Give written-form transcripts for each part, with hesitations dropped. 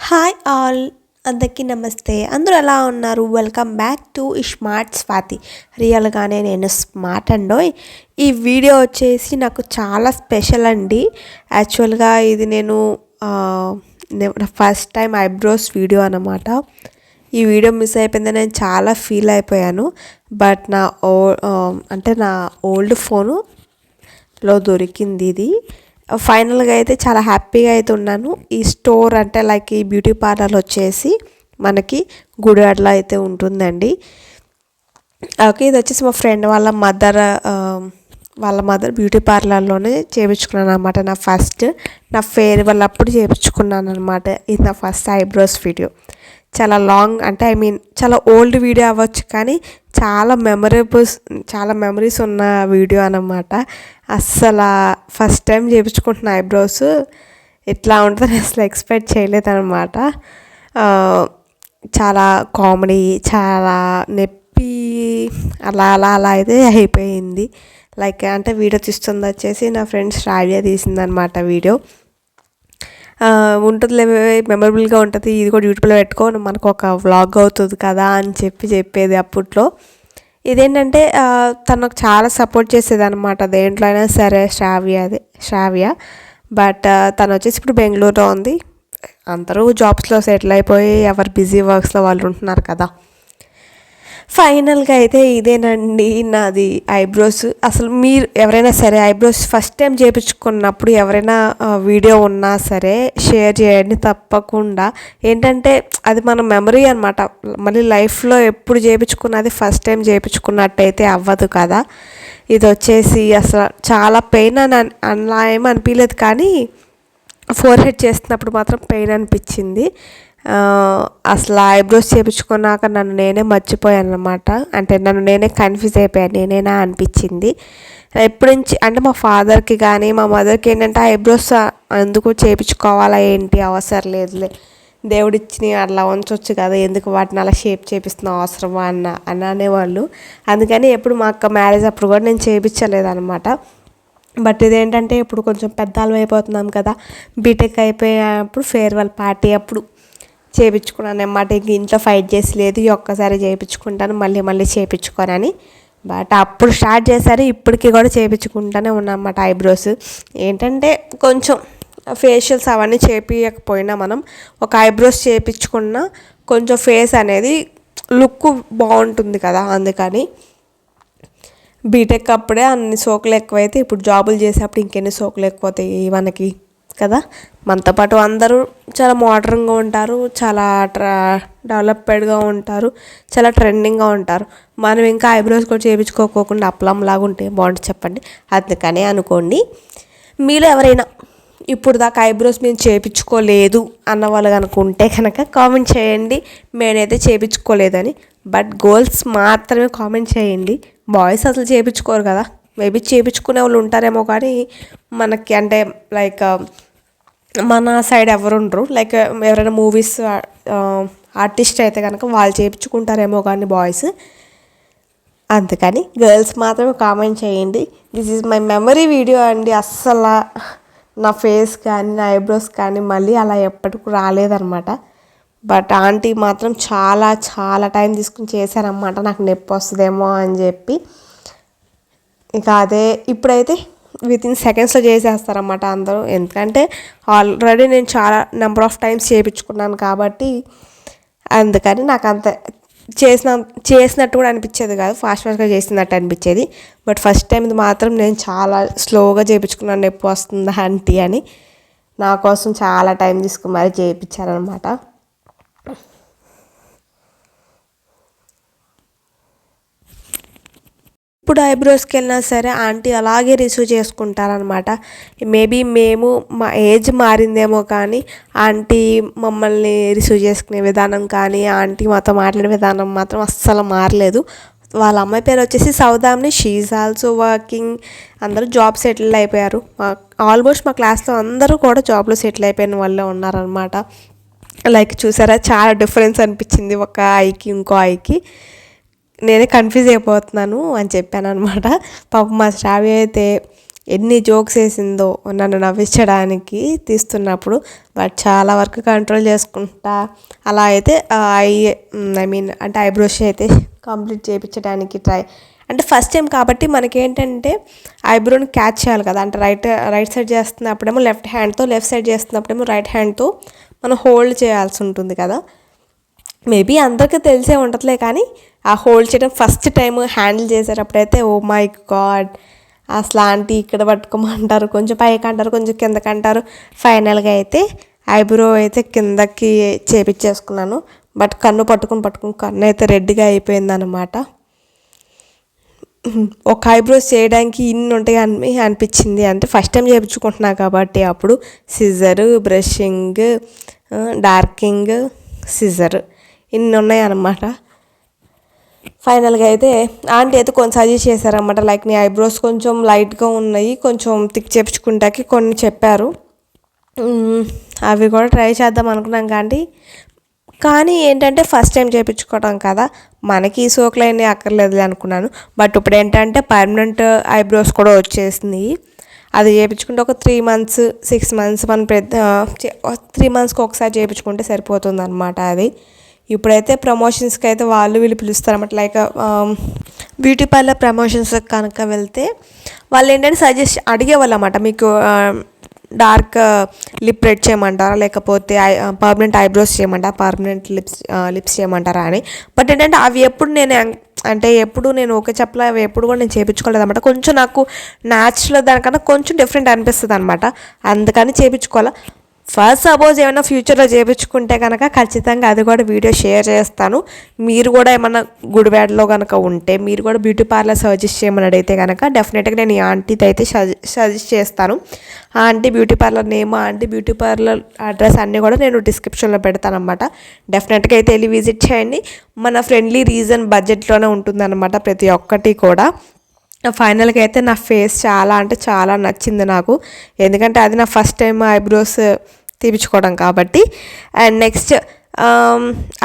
Hi all, అందరికీ నమస్తే. అందరూ ఎలా ఉన్నారు? Welcome back to Smart Swathi. రియల్గానే నేను స్మార్ట్ అండోయ్. ఈ వీడియో వచ్చేసి నాకు చాలా స్పెషల్ అండి. యాక్చువల్గా ఇది నేను ఫస్ట్ టైం ఐబ్రోస్ వీడియో అన్నమాట. ఈ వీడియో మిస్ అయిపోయింది, నేను చాలా ఫీల్ అయిపోయాను. బట్ నా ఓల్డ్ ఫోనులో దొరికింది ఇది. ఫైనల్గా అయితే చాలా హ్యాపీగా అయితే ఉన్నాను. ఈ స్టోర్ అంటే లైక్ ఈ బ్యూటీ పార్లర్ వచ్చేసి మనకి గుడివాడలో అయితే ఉంటుందండి. ఓకే, ఇది వచ్చేసి మా ఫ్రెండ్ వాళ్ళ మదర్ బ్యూటీ పార్లర్లోనే చేయించుకున్నాను అనమాట. నా ఫేర్వెల్ అప్పుడు చేయించుకున్నాను అనమాట. ఇది నా ఫస్ట్ ఐబ్రోస్ వీడియో. చాలా లాంగ్ అంటే చాలా ఓల్డ్ వీడియో అవ్వచ్చు, కానీ చాలా మెమరీస్ ఉన్న వీడియో అన్నమాట. అస్సలు ఫస్ట్ టైం చేయించుకుంటున్న ఐబ్రోస్ ఎట్లా ఉంటుందని అసలు ఎక్స్పెక్ట్ చేయలేదన్నమాట. చాలా కామెడీ, చాలా నొప్పి, అలా అలా అలా అయితే అయిపోయింది. లైక్ అంటే వీడియో తీస్తుంది వచ్చేసి నా ఫ్రెండ్స్ శ్రావ్య తీసిందనమాట వీడియో. ఉంటుంది, మెమరబుల్గా ఉంటుంది. ఇది కూడా యూట్యూబ్లో పెట్టుకొని మనకు ఒక వ్లాగ్ అవుతుంది కదా అని చెప్పేది అప్పట్లో. ఇదేంటంటే తనకు చాలా సపోర్ట్ చేసేది అనమాట, దేంట్లో అయినా సరే. శ్రావ్య బట్ తను వచ్చేసి ఇప్పుడు బెంగళూరులో ఉంది. అందరూ జాబ్స్లో సెటిల్ అయిపోయి ఎవరు బిజీ వర్క్స్లో వాళ్ళు ఉంటున్నారు కదా. ఫైనల్గా అయితే ఇదేనండి నాది ఐబ్రోస్. అసలు మీరు ఎవరైనా సరే ఐబ్రోస్ ఫస్ట్ టైం చేయించుకున్నప్పుడు ఎవరైనా వీడియో ఉన్నా సరే షేర్ చేయండి తప్పకుండా. ఏంటంటే అది మన మెమరీ అనమాట. మళ్ళీ లైఫ్లో ఎప్పుడు చేయించుకున్నది ఫస్ట్ టైం చేయించుకున్నట్టయితే అవ్వదు కదా. ఇది వచ్చేసి అసలు చాలా పెయిన్ అలా ఏమీ అనిపించలేదు, కానీ ఫోర్ హెడ్ చేస్తున్నప్పుడు మాత్రం పెయిన్ అనిపించింది. అసలు ఐబ్రోస్ చేయించుకున్నాక నన్ను నేనే మర్చిపోయాను అనమాట. అంటే నన్ను నేనే కన్ఫ్యూజ్ అయిపోయాను, నేనేనా అనిపించింది. ఎప్పటి నుంచి అంటే మా ఫాదర్కి కానీ మా మదర్కి ఏంటంటే ఐబ్రోస్ ఎందుకు చేయించుకోవాలా, ఏంటి అవసరం లేదులే, దేవుడిచ్చి అట్లా ఉంచవచ్చు కదా, ఎందుకు వాటిని అలా షేప్ చేపిస్తున్న అవసరమా అని అనేవాళ్ళు. అందుకని ఎప్పుడు మా అక్క మ్యారేజ్ అప్పుడు కూడా నేను చేయించలేదు అనమాట. బట్ ఇదేంటంటే ఇప్పుడు కొంచెం పెద్దవాళ్ళం అయిపోతున్నాం కదా, బీటెక్ అయిపోయినప్పుడు ఫేర్వెల్ పార్టీ అప్పుడు చేయించుకున్నాను అన్నమాట. ఇంక ఇంట్లో ఫైట్ చేసి లేదు, ఈ ఒక్కసారి చేయించుకుంటాను, మళ్ళీ చేయించుకోనని. బట్ అప్పుడు స్టార్ట్ చేశారు, ఇప్పటికీ కూడా చేయించుకుంటూనే ఉన్నామన్నమాట ఐబ్రోస్. ఏంటంటే కొంచెం ఫేషియల్స్ అవన్నీ చేయించకపోయినా మనం ఒక ఐబ్రోస్ చేయించుకున్నా కొంచెం ఫేస్ అనేది లుక్ బాగుంటుంది కదా. అందుకని బీటెక్ అప్పుడే అన్ని సోకులు ఎక్కువైతే ఇప్పుడు జాబులు చేసేటప్పుడు ఇంకెన్ని సోకులు ఎక్కువవుతాయి మనకి కదా. మనతో పాటు అందరూ చాలా మోడర్న్గా ఉంటారు, చాలా డెవలప్డ్గా ఉంటారు, చాలా ట్రెండింగ్గా ఉంటారు. మనం ఇంకా ఐబ్రోస్ కూడా చేయించుకోకుండా అప్పలంలాగా ఉంటే బాగుంటుంది చెప్పండి. అందుకనే అనుకోండి, మీలో ఎవరైనా ఇప్పుడు దాకా ఐబ్రోస్ మేము చేయించుకోలేదు అన్న వాళ్ళు అనుకుంటే కనుక కామెంట్ చేయండి, నేనైతే చేయించుకోలేదని. బట్ గర్ల్స్ మాత్రమే కామెంట్ చేయండి, బాయ్స్ అసలు చేయించుకోరు కదా. మేబీ చేయించుకునే వాళ్ళు ఉంటారేమో, కానీ మనకి అంటే లైక్ మన సైడ్ ఎవరు ఉండరు. లైక్ ఎవరైనా మూవీస్ ఆర్టిస్ట్ అయితే కనుక వాళ్ళు చేయించుకుంటారేమో కానీ బాయ్స్. అందుకని గర్ల్స్ మాత్రమే కామెంట్ చేయండి. This is my memory video అండి. అస్సలు నా ఫేస్ కానీ నా ఐబ్రోస్ కానీ మళ్ళీ అలా ఎప్పటికీ రాలేదన్నమాట. బట్ ఆంటీ మాత్రం చాలా చాలా టైం తీసుకుని చేశారన్నమాట, నాకు నొప్పి వస్తుందేమో అని చెప్పి. ఇక అదే ఇప్పుడైతే వితిన్ సెకండ్స్లో చేసేస్తారన్నమాట అందరూ. ఎందుకంటే ఆల్రెడీ నేను చాలా నెంబర్ ఆఫ్ టైమ్స్ చేయించుకున్నాను కాబట్టి. అందుకని నాకు అంత చేసినట్టు కూడా అనిపించేది కాదు, ఫాస్ట్గా చేసినట్టు అనిపించేది. బట్ ఫస్ట్ టైం ఇది మాత్రం నేను చాలా స్లోగా చేయించుకున్నాను, నొప్పి వస్తుందా ఆంటీ అని. నా కోసం చాలా టైం తీసుకుని మరీ చేయించారనమాట. ఇప్పుడు ఐబ్రోస్కి వెళ్ళినా సరే ఆంటీ అలాగే రిసీవ్ చేసుకుంటారనమాట. మేబీ మా ఏజ్ మారిందేమో, కానీ ఆంటీ మమ్మల్ని రిసీవ్ చేసుకునే విధానం కానీ ఆంటీ మాతో మాట్లాడే విధానం మాత్రం అస్సలు మారలేదు. వాళ్ళ అమ్మాయి పేరు వచ్చేసి Saudamini. She is also working. అందరూ జాబ్ సెటిల్ అయిపోయారు. ఆల్మోస్ట్ మా క్లాస్లో అందరూ కూడా జాబ్లో సెటిల్ అయిపోయిన వాళ్ళే ఉన్నారనమాట. లైక్ చూసారా, చాలా డిఫరెన్స్ అనిపించింది ఒక ఐకి ఇంకో ఐకి. నేనే కన్ఫ్యూజ్ అయిపోతున్నాను అని చెప్పాను అనమాట. పాపం మా శ్రావ్య అయితే ఎన్ని జోక్స్ వేసిందో నన్ను నవ్వించడానికి తీస్తున్నప్పుడు. బట్ చాలా వరకు కంట్రోల్ చేసుకుంటా అలా అయితే అంటే ఐబ్రోస్ అయితే కంప్లీట్ చేయించడానికి ట్రై. అంటే ఫస్ట్ టైం కాబట్టి మనకేంటంటే ఐబ్రోని క్యాచ్ చేయాలి కదా. అంటే రైట్ సైడ్ చేస్తున్నప్పుడేమో లెఫ్ట్ హ్యాండ్తో, లెఫ్ట్ సైడ్ చేస్తున్నప్పుడేమో రైట్ హ్యాండ్తో మనం హోల్డ్ చేయాల్సి ఉంటుంది కదా. మేబీ అందరికీ తెలిసే ఉంటుందిలే, కానీ ఆ హోల్డ్ చేయడం ఫస్ట్ టైం హ్యాండిల్ చేసేటప్పుడైతే ఓ మై గాడ్, అసలు ఆంటీ ఇక్కడ పట్టుకోమంటారు, కొంచెం పైకి అంటారు, కొంచెం కిందకి అంటారు. ఫైనల్గా అయితే ఐబ్రో అయితే కిందకి చేపించేసుకున్నాను. బట్ కన్ను పట్టుకుని కన్ను అయితే రెడ్గా అయిపోయిందనమాట. ఒక ఐబ్రోస్ చేయడానికి ఇన్ని ఉంటాయి అనిపించింది. అంటే ఫస్ట్ టైం చేయించుకుంటున్నా కాబట్టి అప్పుడు సిజరు, బ్రషింగ్, డార్కింగ్, సిజర్ ఇన్ని ఉన్నాయి అన్నమాట. ఫైనల్గా అయితే ఆంటీ అయితే కొంచెం సజెస్ట్ చేశారన్నమాట. లైక్ నీ ఐబ్రోస్ కొంచెం లైట్గా ఉన్నాయి, కొంచెం థిక్ చేయించుకుంటాకి కొన్ని చెప్పారు. అవి కూడా ట్రై చేద్దాం అనుకున్నాం కానీ ఏంటంటే ఫస్ట్ టైం చేయించుకోవడం కదా, మనకి ఈ సోకులన్నీ అక్కర్లేదు అనుకున్నాను. బట్ ఇప్పుడు ఏంటంటే పర్మనెంట్ ఐబ్రోస్ కూడా వచ్చేసింది. అది చేయించుకుంటే ఒక 3 months 6 months మనం 3 monthsకి ఒకసారి చేయించుకుంటే సరిపోతుంది అనమాట. అది ఇప్పుడైతే ప్రమోషన్స్కి అయితే వీళ్ళు పిలుస్తారన్నమాట. లైక్ బ్యూటీ పార్లర్ ప్రమోషన్స్ కనుక వెళ్తే వాళ్ళు ఏంటంటే సజెస్ట్ అడిగేవాళ్ళు అన్నమాట, మీకు డార్క్ లిప్ రెడ్ చేయమంటారా, లేకపోతే పర్మనెంట్ ఐబ్రోస్ చేయమంటారా, పర్మనెంట్ లిప్స్ చేయమంటారా అని. బట్ ఏంటంటే అవి ఎప్పుడు నేను ఓకే చెప్పలే, అవి ఎప్పుడు కూడా నేను చేయించుకోలేదు అనమాట. కొంచెం నాకు న్యాచురల్ దానికన్నా కొంచెం డిఫరెంట్ అనిపిస్తుంది అనమాట, అందుకని చేయించుకోవాలి. ఫస్ట్ సపోజ్ ఏమైనా ఫ్యూచర్లో చేయించుకుంటే కనుక ఖచ్చితంగా అది కూడా వీడియో షేర్ చేస్తాను. మీరు కూడా ఏమన్నా గుడివాడలో కనుక ఉంటే మీరు కూడా బ్యూటీ పార్లర్ సజెస్ట్ చేయమని అడిగితే కనుక డెఫినెట్గా నేను ఈ ఆంటీతో అయితే సజెస్ట్ చేస్తాను. ఆ aunty beauty parlour name, aunty beauty parlour address అన్నీ కూడా నేను డిస్క్రిప్షన్లో పెడతాను అనమాట. డెఫినెట్గా అయితే వెళ్ళి విజిట్ చేయండి. మన ఫ్రెండ్లీ రీజన్ బడ్జెట్లోనే ఉంటుందన్నమాట ప్రతి ఒక్కటి కూడా. ఫైనల్గా అయితే నా ఫేస్ చాలా నచ్చింది నాకు, ఎందుకంటే అది నా ఫస్ట్ టైం ఐబ్రోస్ తీపించుకోవడం కాబట్టి. అండ్ నెక్స్ట్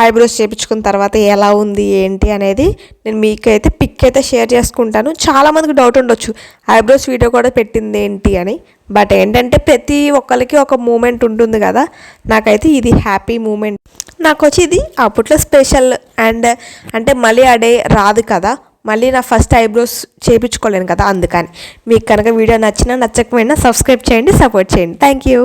ఐబ్రోస్ చేయించుకున్న తర్వాత ఎలా ఉంది ఏంటి అనేది నేను మీకైతే పిక్ అయితే షేర్ చేసుకుంటాను. చాలామందికి డౌట్ ఉండొచ్చు ఐబ్రోస్ వీడియో కూడా పెట్టింది ఏంటి అని. బట్ ఏంటంటే ప్రతి ఒక్కరికి ఒక మూమెంట్ ఉంటుంది కదా, నాకైతే ఇది హ్యాపీ మూమెంట్. నాకు వచ్చి ఇది అప్పట్లో స్పెషల్. అండ్ అంటే మళ్ళీ ఆ డే రాదు కదా, మళ్ళీ నా ఫస్ట్ ఐబ్రోస్ చేయించుకోలేను కదా, అందుకని. మీకు కనుక వీడియో నచ్చినా నచ్చకపోయినా సబ్స్క్రైబ్ చేయండి, సపోర్ట్ చేయండి. Thank you.